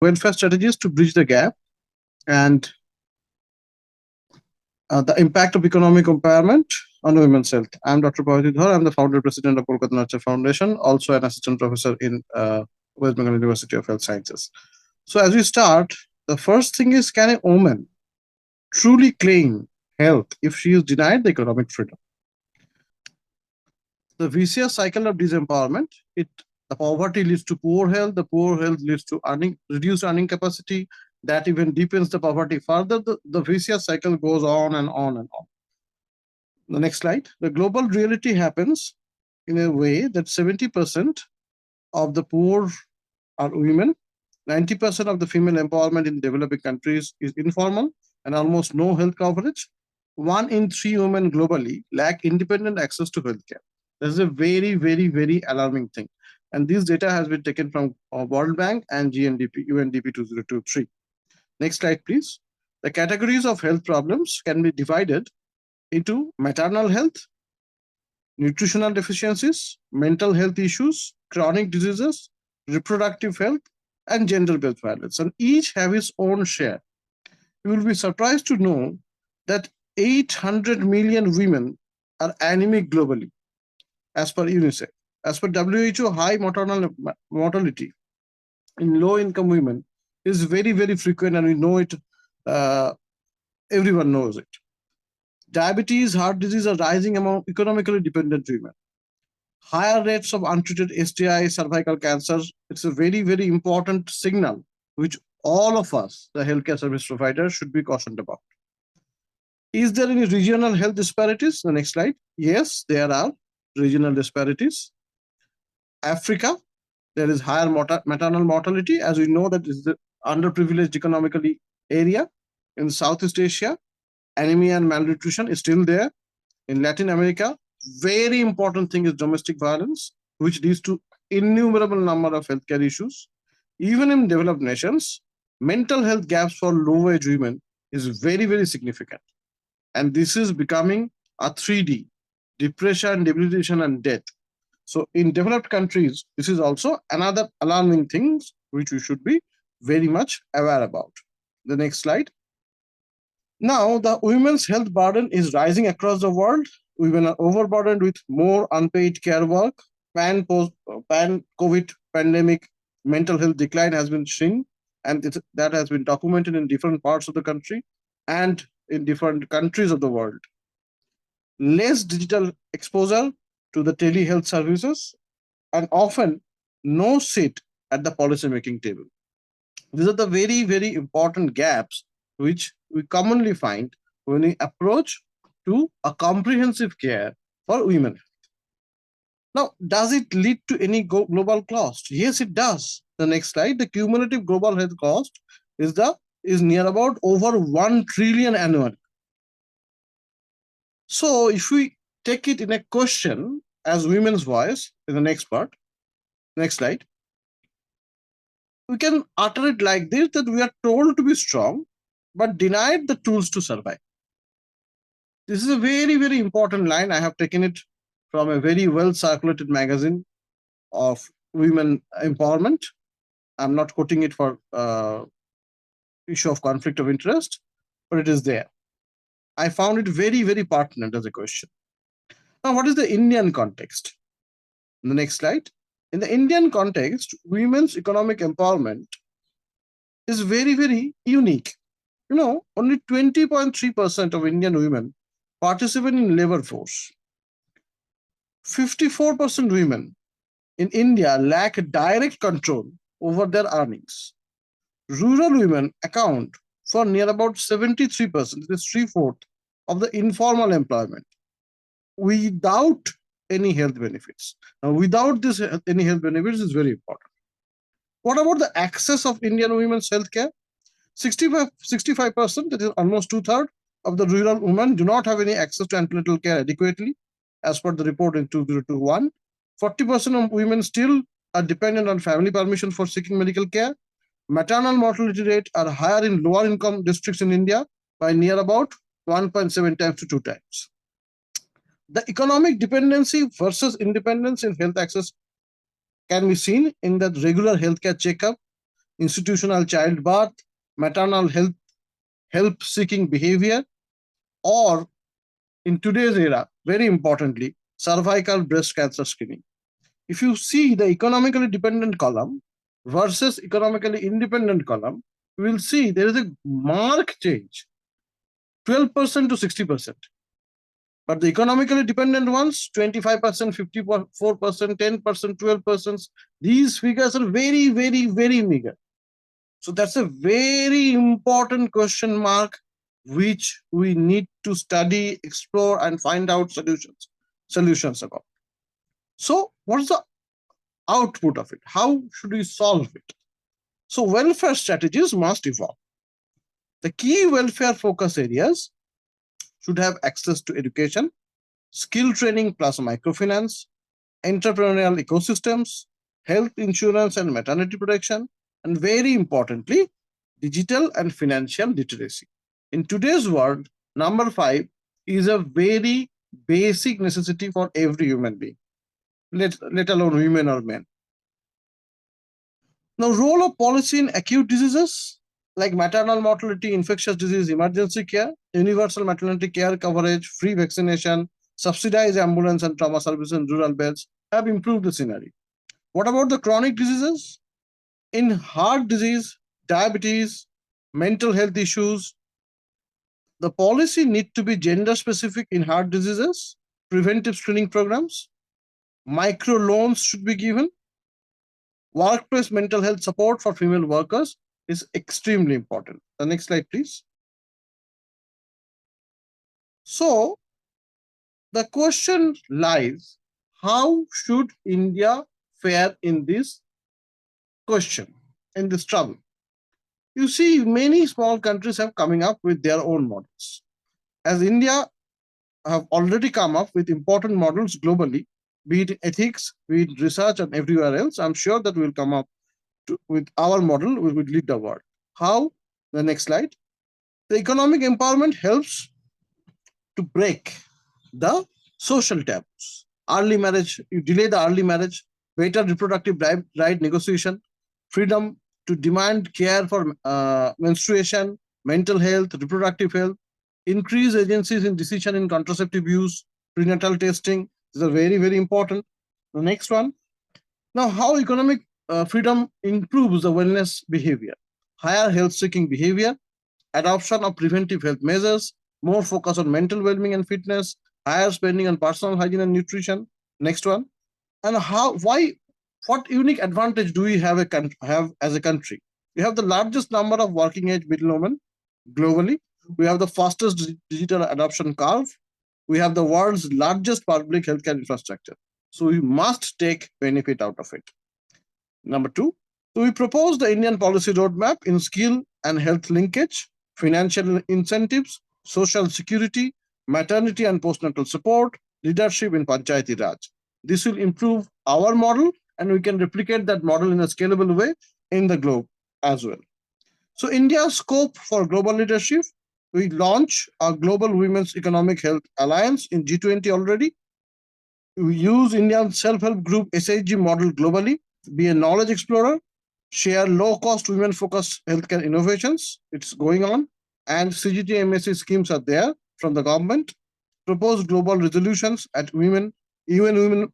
welfare strategies to bridge the gap, and the impact of economic empowerment on women's health. I'm Dr. Payodhi Dhar. I'm the founder president of Kolkata Nurture Foundation, also an assistant professor in West Bengal University of Health Sciences. So as we start, the first thing is, can a woman truly claim health if she is denied the economic freedom? The vicious cycle of disempowerment, the poverty leads to poor health, the poor health leads to reduced earning capacity, that even deepens the poverty further. The vicious cycle goes on and on and on. The next slide. The global reality happens in a way that 70% of the poor are women, 90% of the female empowerment in developing countries is informal and almost no health coverage. 1 in 3 women globally lack independent access to healthcare. This is a very, very, very alarming thing. And this data has been taken from World Bank and UNDP 2023. Next slide, please. The categories of health problems can be divided into maternal health, nutritional deficiencies, mental health issues, chronic diseases, reproductive health, and gender-based violence. And each have its own share. You will be surprised to know that 800 million women are anemic globally, as per UNICEF. As per WHO, high maternal mortality in low-income women is very, very frequent, and we know it. Everyone knows it. Diabetes, heart disease are rising among economically dependent women. Higher rates of untreated STI, cervical cancer. It's a very, very important signal which all of us, the healthcare service providers, should be cautioned about. Is there any regional health disparities? The next slide. Yes, there are regional disparities. Africa, there is higher maternal mortality, as we know that is the underprivileged economically area. In Southeast Asia, anemia and malnutrition is still there. In Latin America, very important thing is domestic violence, which leads to innumerable number of healthcare issues. Even in developed nations, mental health gaps for low-wage women is very, very significant. And this is becoming a 3D, depression, debilitation, and death. So in developed countries, this is also another alarming thing which we should be very much aware about. The next slide. Now, the women's health burden is rising across the world. Women are overburdened with more unpaid care work. Pan-COVID pandemic mental health decline has been seen, and that has been documented in different parts of the country and in different countries of the world. Less digital exposure to the telehealth services, and often no seat at the policy-making table. These are the very, very important gaps which we commonly find when we approach to a comprehensive care for women. Now, does it lead to any global cost? Yes, it does. The next slide. The cumulative global health cost is near about over 1 trillion annually. So if we take it in a question as women's voice in the next part, next slide, we can utter it like this, that we are told to be strong, but denied the tools to survive. This is a very, very important line. I have taken it from a very well circulated magazine of women empowerment. I'm not quoting it for issue of conflict of interest, but it is there. I found it very, very pertinent as a question. Now, what is the Indian context? In the next slide. In the Indian context, women's economic empowerment is very, very unique. You know, only 20.3% of Indian women participate in labor force. 54% women in India lack direct control over their earnings. Rural women account for near about 73%, it is 3/4 of the informal employment, without any health benefits. Now, without this any health benefits is very important. What about the access of Indian women's healthcare? 65%, that is almost 2/3 of the rural women do not have any access to antenatal care adequately, as per the report in 2021. 40% of women still are dependent on family permission for seeking medical care. Maternal mortality rates are higher in lower income districts in India by near about 1.7 times to 2 times. The economic dependency versus independence in health access can be seen in that regular healthcare checkup, institutional childbirth, maternal health, help-seeking behavior, or in today's era, very importantly, cervical breast cancer screening. If you see the economically dependent column versus economically independent column, you will see there is a marked change, 12% to 60%. But the economically dependent ones, 25%, 54%, 10%, 12%, these figures are very, very, very meager. So that's a very important question mark which we need to study, explore, and find out solutions about. So what's the output of it? How should we solve it? So welfare strategies must evolve. The key welfare focus areas should have access to education, skill training plus microfinance, entrepreneurial ecosystems, health insurance and maternity protection, and very importantly, digital and financial literacy. In today's world, number 5 is a very basic necessity for every human being, let alone women or men. Now, role of policy in acute diseases like maternal mortality, infectious disease, emergency care, universal maternity care coverage, free vaccination, subsidized ambulance and trauma services in rural beds have improved the scenario. What about the chronic diseases? In heart disease, diabetes, mental health issues, the policy need to be gender specific in heart diseases, preventive screening programs, micro loans should be given, workplace mental health support for female workers is extremely important. The next slide, please. So the question lies, how should India fare in this question, in this trouble? You see, many small countries have coming up with their own models. As India have already come up with important models globally, be it ethics, be it research, and everywhere else, I'm sure that we'll come up with our model, we would lead the world. How? The next slide. The economic empowerment helps to break the social taboos. Early marriage, you delay the early marriage, better reproductive right negotiation, freedom to demand care for menstruation, mental health, reproductive health, increase agencies in decision in contraceptive use, prenatal testing. These are very, very important. The next one. Now, how economic freedom improves the wellness behavior, higher health-seeking behavior, adoption of preventive health measures, more focus on mental well-being and fitness, higher spending on personal hygiene and nutrition. Next one. And what unique advantage do we have as a country? We have the largest number of working age middle women globally. We have the fastest digital adoption curve. We have the world's largest public healthcare infrastructure. So we must take benefit out of it. Number 2, so we propose the Indian policy roadmap in skill and health linkage, financial incentives, social security, maternity and postnatal support, leadership in Panchayati Raj. This will improve our model and we can replicate that model in a scalable way in the globe as well. So India's scope for global leadership, we launch our Global Women's Economic Health Alliance in G20 already. We use Indian self-help group SHG model globally, be a knowledge explorer, share low-cost women-focused healthcare innovations. It's going on. And CGT MSc schemes are there from the government. Propose global resolutions at UN Women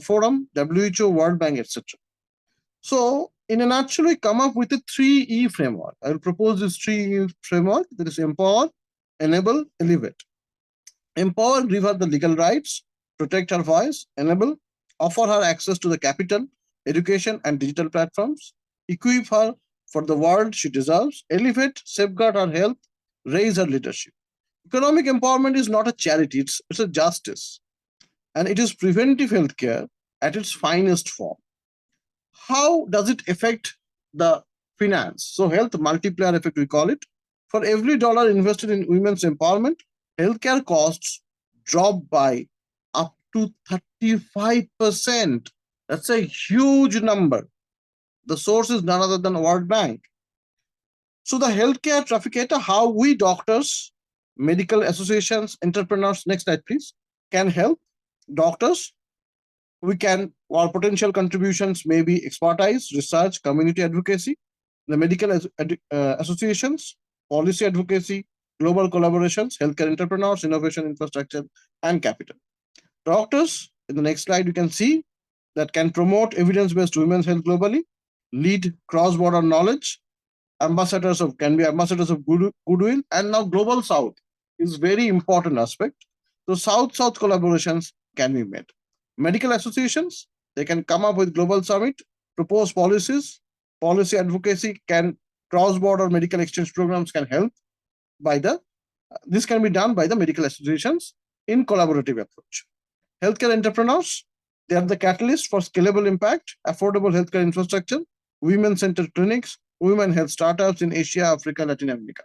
Forum, WHO, World Bank, etc. So in a nutshell, we come up with a 3E framework. I will propose this 3E framework. That is empower, enable, elevate. Empower, give her the legal rights, protect her voice, enable, offer her access to the capital, education, and digital platforms, equip her for the world she deserves, elevate, safeguard her health, raise her leadership. Economic empowerment is not a charity, it's a justice. And it is preventive healthcare at its finest form. How does it affect the finance? So health multiplier effect, we call it. For every dollar invested in women's empowerment, healthcare costs drop by up to 35%. That's a huge number. The source is none other than World Bank. So the healthcare trafficator, how we doctors, medical associations, entrepreneurs, next slide please, can help doctors. We can, our potential contributions may be expertise, research, community advocacy. the medical associations, policy advocacy, global collaborations, healthcare entrepreneurs, innovation, infrastructure, and capital. Doctors, in the next slide, you can see that can promote evidence-based women's health globally, lead cross-border knowledge, can be ambassadors of goodwill, and now global south is very important aspect. So south-south collaborations can be made. Medical associations, they can come up with global summit, propose policies, policy advocacy can cross-border medical exchange programs can help by this can be done by the medical associations in collaborative approach. Healthcare entrepreneurs, they are the catalyst for scalable impact, affordable healthcare infrastructure, women-centered clinics, women health startups in Asia, Africa, Latin America.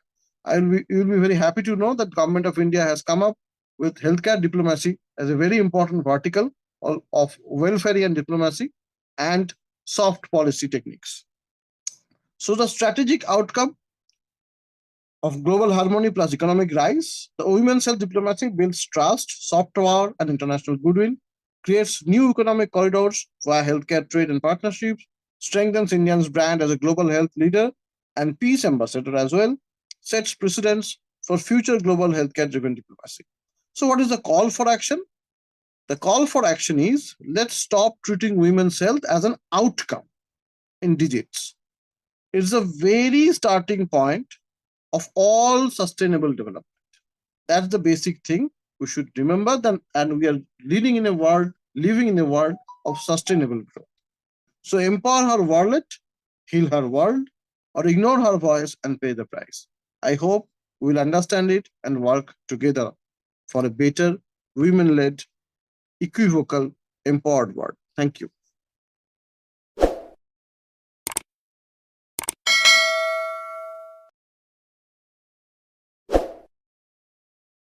You will be very happy to know that Government of India has come up with healthcare diplomacy as a very important vertical of welfare and diplomacy and soft policy techniques. So the strategic outcome of global harmony plus economic rise, the women's health diplomacy builds trust, soft power, and international goodwill, creates new economic corridors via healthcare trade and partnerships, strengthens India's brand as a global health leader and peace ambassador as well, sets precedents for future global healthcare-driven diplomacy. So what is the call for action? The call for action is, let's stop treating women's health as an outcome in digits. It's a very starting point of all sustainable development. That's the basic thing we should remember that, and we are living in a world of sustainable growth. So empower her world, heal her world, or ignore her voice and pay the price. I hope we will understand it and work together for a better women-led, equivocal, empowered world. Thank you.